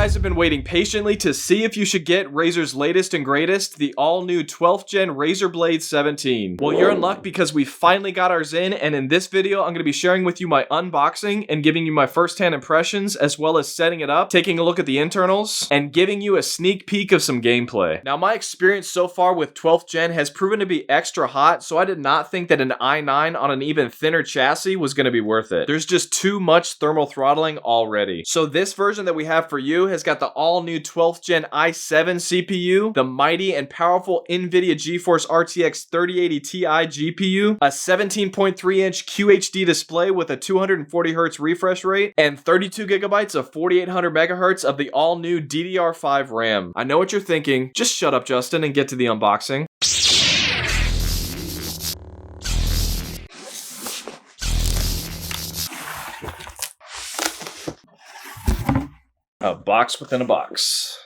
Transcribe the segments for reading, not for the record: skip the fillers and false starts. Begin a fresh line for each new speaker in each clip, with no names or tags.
guys have been waiting patiently to see if you should get Razer's latest and greatest, the all-new 12th gen Razer Blade 17. Well, you're in luck because we finally got ours in, and in this video, I'm going to be sharing with you my unboxing and giving you my first-hand impressions, as well as setting it up, taking a look at the internals, and giving you a sneak peek of some gameplay. Now, my experience so far with 12th gen has proven to be extra hot, so I did not think that an i9 on an even thinner chassis was going to be worth it. There's just too much thermal throttling already. So this version that we have for you has got the all-new 12th gen i7 CPU, the mighty and powerful NVIDIA GeForce RTX 3080 Ti GPU, a 17.3-inch QHD display with a 240Hz refresh rate, and 32 gigabytes of 4800 megahertz of the all-new DDR5 RAM. I know what you're thinking. Just shut up, Justin, and get to the unboxing. A box within a box.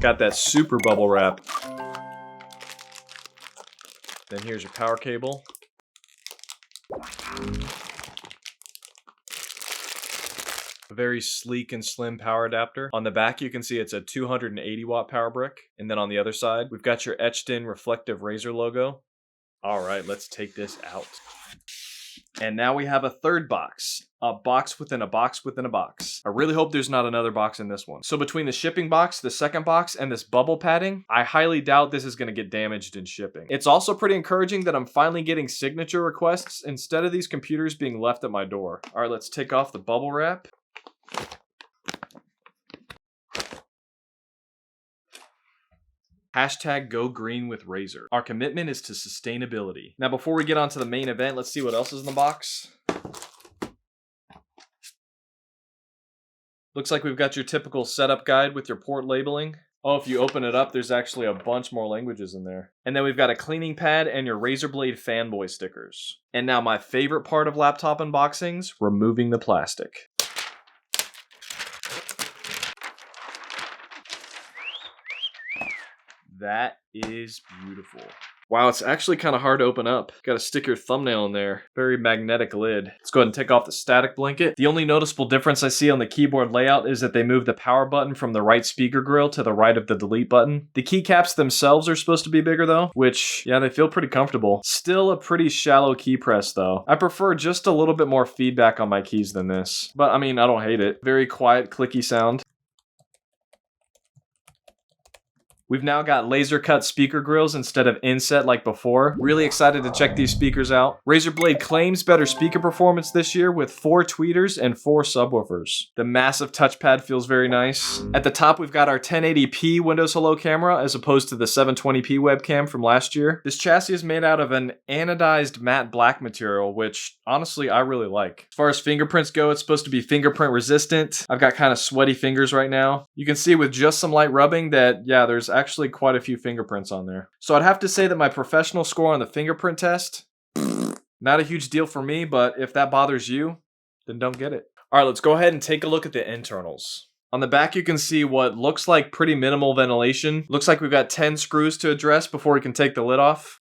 Got that super bubble wrap. Then here's your power cable. A very sleek and slim power adapter. On the back you can see it's a 280 watt power brick. And then on the other side, we've got your etched in reflective Razer logo. Alright, let's take this out. And now we have a third box. A box within a box within a box. I really hope there's not another box in this one. So between the shipping box, the second box, and this bubble padding, I highly doubt this is going to get damaged in shipping. It's also pretty encouraging that I'm finally getting signature requests instead of these computers being left at my door. Alright, let's take off the bubble wrap. Hashtag go green with Razer. Our commitment is to sustainability. Now, before we get on to the main event, let's see what else is in the box. Looks like we've got your typical setup guide with your port labeling. Oh, if you open it up, there's actually a bunch more languages in there. And then we've got a cleaning pad and your Razer Blade fanboy stickers. And now my favorite part of laptop unboxings, removing the plastic. That is beautiful. Wow, it's actually kind of hard to open up. Got to stick your thumbnail in there. Very magnetic lid. Let's go ahead and take off the static blanket. The only noticeable difference I see on the keyboard layout is that they moved the power button from the right speaker grill to the right of the delete button. The keycaps themselves are supposed to be bigger though, which, yeah, they feel pretty comfortable. Still a pretty shallow key press though. I prefer just a little bit more feedback on my keys than this. But I mean, I don't hate it. Very quiet, clicky sound. We've now got laser cut speaker grills instead of inset like before. Really excited to check these speakers out. Razer Blade claims better speaker performance this year with 4 tweeters and 4 subwoofers. The massive touchpad feels very nice. At the top, we've got our 1080p Windows Hello camera as opposed to the 720p webcam from last year. This chassis is made out of an anodized matte black material, which honestly I really like. As far as fingerprints go, it's supposed to be fingerprint resistant. I've got kind of sweaty fingers right now. You can see with just some light rubbing that, yeah, there's actually quite a few fingerprints on there. So I'd have to say that my professional score on the fingerprint test, not a huge deal for me, but if that bothers you, then don't get it. All right, let's go ahead and take a look at the internals. On the back, you can see what looks like pretty minimal ventilation. Looks like we've got 10 screws to address before we can take the lid off.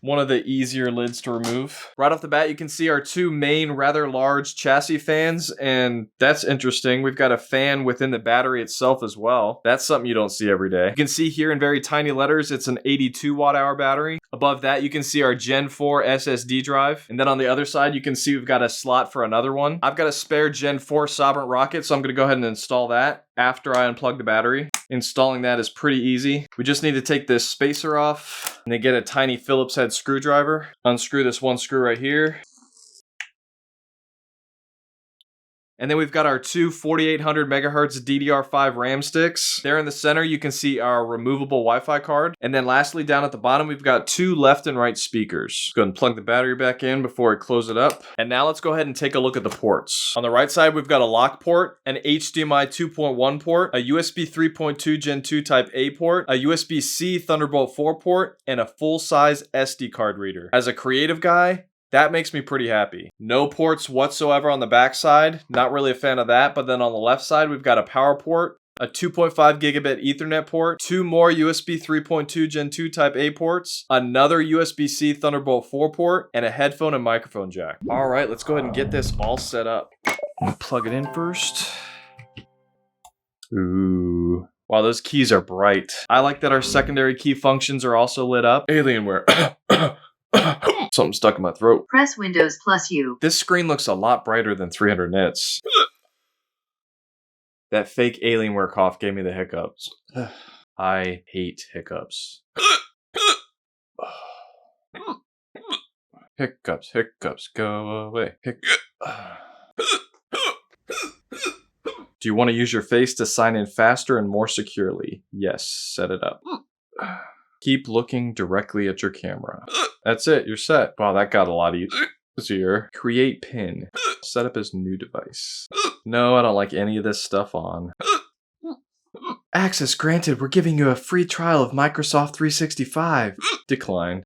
One of the easier lids to remove. Right off the bat, you can see our 2 main rather large chassis fans, and that's interesting. We've got a fan within the battery itself as well. That's something you don't see every day. You can see here in very tiny letters, it's an 82 watt-hour battery. Above that, you can see our Gen 4 SSD drive. And then on the other side, you can see we've got a slot for another one. I've got a spare Gen 4 Sovereign rocket, so I'm going to go ahead and install that after I unplug the battery. Installing that is pretty easy. We just need to take this spacer off and then get a tiny Phillips head screwdriver. Unscrew this one screw right here. And then we've got our 2 4800 megahertz DDR5 RAM sticks. There in the center, you can see our removable Wi-Fi card. And then lastly, down at the bottom, we've got 2 left and right speakers. Go ahead and plug the battery back in before I close it up. And now let's go ahead and take a look at the ports. On the right side, we've got a lock port, an HDMI 2.1 port, a USB 3.2 Gen 2 Type A port, a USB-C Thunderbolt 4 port, and a full-size SD card reader. As a creative guy, that makes me pretty happy. No ports whatsoever on the back side. Not really a fan of that. But then on the left side, we've got a power port, a 2.5 gigabit Ethernet port, 2 more USB 3.2 Gen 2 Type A ports, another USB-C Thunderbolt 4 port, and a headphone and microphone jack. All right, let's go ahead and get this all set up. Plug it in first. Ooh. Wow, those keys are bright. I like that our secondary key functions are also lit up. Alienware. Something stuck in my throat.
Press Windows plus U.
This screen looks a lot brighter than 300 nits. That fake Alienware cough gave me the hiccups. I hate hiccups. Hiccups, hiccups, go away. Do you want to use your face to sign in faster and more securely? Yes, set it up. Keep looking directly at your camera. That's it, you're set. Wow, that got a lot easier. Create pin. Set up as new device. No, I don't like any of this stuff on. Access granted, we're giving you a free trial of Microsoft 365. Decline.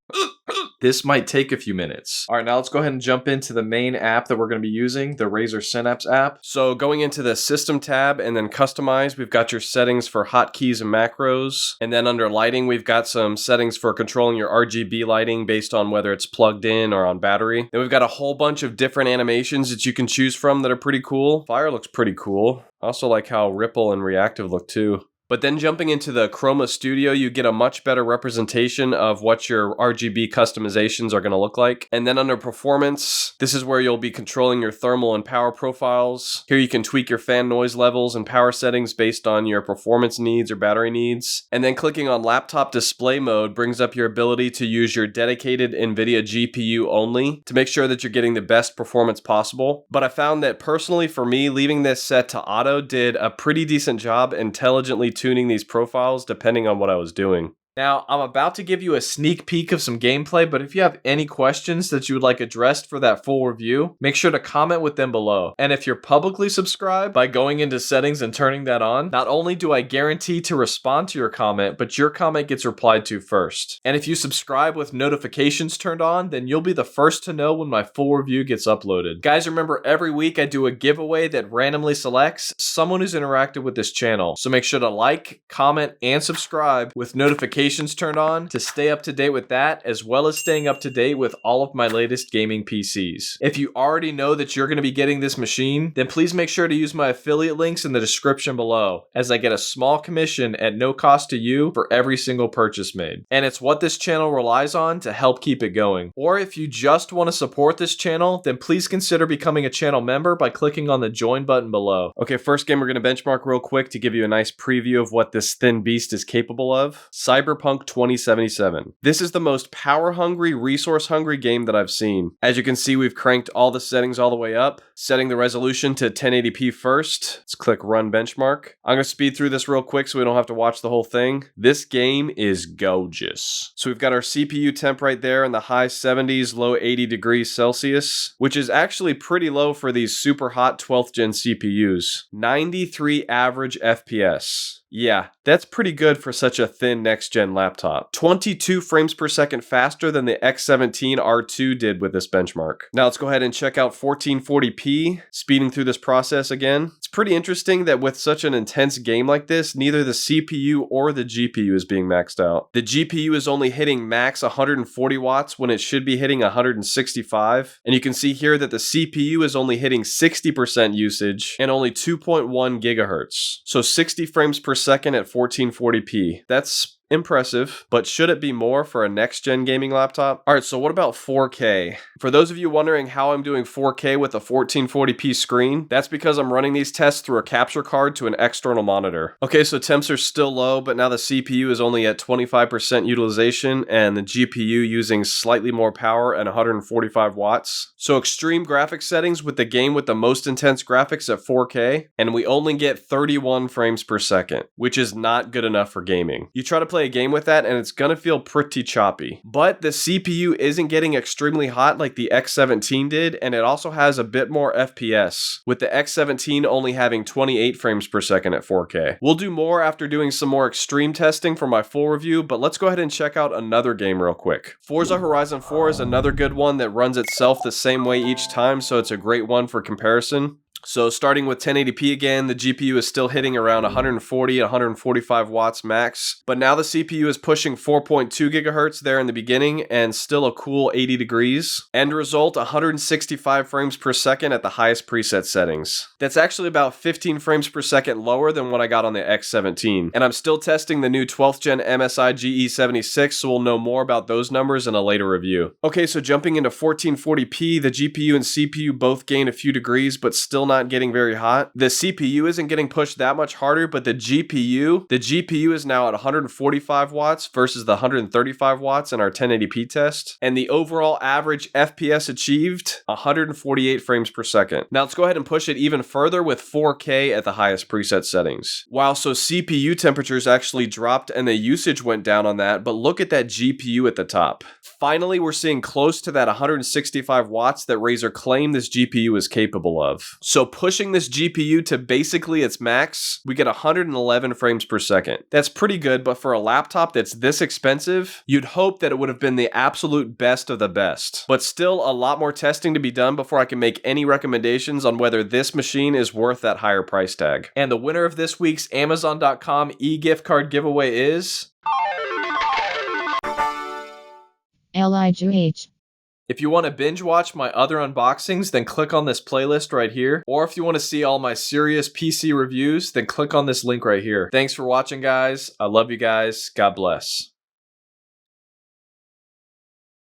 This might take a few minutes. All right, now let's go ahead and jump into the main app that we're going to be using, the Razer Synapse app. So going into the System tab and then Customize, we've got your settings for hotkeys and macros. And then under Lighting, we've got some settings for controlling your RGB lighting based on whether it's plugged in or on battery. Then we've got a whole bunch of different animations that you can choose from that are pretty cool. Fire looks pretty cool. I also like how Ripple and Reactive look too. But then jumping into the Chroma Studio, you get a much better representation of what your RGB customizations are going to look like. And then under Performance, this is where you'll be controlling your thermal and power profiles. Here you can tweak your fan noise levels and power settings based on your performance needs or battery needs. And then clicking on Laptop Display Mode brings up your ability to use your dedicated NVIDIA GPU only to make sure that you're getting the best performance possible. But I found that personally for me, leaving this set to auto did a pretty decent job intelligently tuning these profiles depending on what I was doing. Now, I'm about to give you a sneak peek of some gameplay, but if you have any questions that you would like addressed for that full review, make sure to comment with them below. And if you're publicly subscribed, by going into settings and turning that on, not only do I guarantee to respond to your comment, but your comment gets replied to first. And if you subscribe with notifications turned on, then you'll be the first to know when my full review gets uploaded. Guys, remember every week I do a giveaway that randomly selects someone who's interacted with this channel. So make sure to like, comment, and subscribe with notifications turned on to stay up to date with that, as well as staying up to date with all of my latest gaming PCs. If you already know that you're going to be getting this machine, then please make sure to use my affiliate links in the description below, as I get a small commission at no cost to you for every single purchase made. And it's what this channel relies on to help keep it going. Or if you just want to support this channel, then please consider becoming a channel member by clicking on the join button below. Okay, first game we're going to benchmark real quick to give you a nice preview of what this thin beast is capable of. Cyberpunk 2077. This is the most power-hungry, resource-hungry game that I've seen. As you can see, we've cranked all the settings all the way up, setting the resolution to 1080p first. Let's click Run Benchmark. I'm going to speed through this real quick so we don't have to watch the whole thing. This game is gorgeous. So we've got our CPU temp right there in the high 70s, low 80 degrees Celsius, which is actually pretty low for these super hot 12th gen CPUs. 93 average FPS. Yeah, that's pretty good for such a thin next-gen laptop. 22 frames per second faster than the X17 R2 did with this benchmark. Now let's go ahead and check out 1440p, speeding through this process again. It's pretty interesting that with such an intense game like this, neither the CPU or the GPU is being maxed out. The GPU is only hitting max 140 watts when it should be hitting 165. And you can see here that the CPU is only hitting 60% usage and only 2.1 gigahertz. So 60 frames per second at 1440p. That's impressive, but should it be more for a next-gen gaming laptop? All right, so what about 4K? For those of you wondering how I'm doing 4K with a 1440p screen, that's because I'm running these tests through a capture card to an external monitor. Okay, so temps are still low, but now the CPU is only at 25% utilization and the GPU using slightly more power at 145 watts. So extreme graphics settings with the game with the most intense graphics at 4K, and we only get 31 frames per second, which is not good enough for gaming. You try to play a game with that and it's gonna feel pretty choppy. But the CPU isn't getting extremely hot like the X17 did, and it also has a bit more FPS, with the X17 only having 28 frames per second at 4K. We'll do more after doing some more extreme testing for my full review, but let's go ahead and check out another game real quick. Forza Horizon 4 is another good one that runs itself the same way each time, so it's a great one for comparison.
So starting with 1080p again, the GPU is still hitting around 140, 145 watts max, but now the CPU is pushing 4.2 gigahertz there in the beginning and still a cool 80 degrees. End result, 165 frames per second at the highest preset settings. That's actually about 15 frames per second lower than what I got on the X17. And I'm still testing the new 12th gen MSI GE76, so we'll know more about those numbers in a later review. Okay, so jumping into 1440p, the GPU and CPU both gain a few degrees, but still not getting very hot. The CPU isn't getting pushed that much harder, but the GPU is now at 145 watts versus the 135 watts in our 1080p test. And the overall average FPS achieved, 148 frames per second. Now let's go ahead and push it even further with 4K at the highest preset settings. Wow, so CPU temperatures actually dropped and the usage went down on that, but look at that GPU at the top. Finally, we're seeing close to that 165 watts that Razer claimed this GPU is capable of. So pushing this GPU to basically its max, we get 111 frames per second. That's pretty good, but for a laptop that's this expensive, you'd hope that it would have been the absolute best of the best. But still a lot more testing to be done before I can make any recommendations on whether this machine is worth that higher price tag. And the winner of this week's Amazon.com e-gift card giveaway is...
LIGH.
If you want to binge watch my other unboxings, then click on this playlist right here. Or if you want to see all my serious PC reviews, then click on this link right here. Thanks for watching, guys. I love you guys. God bless.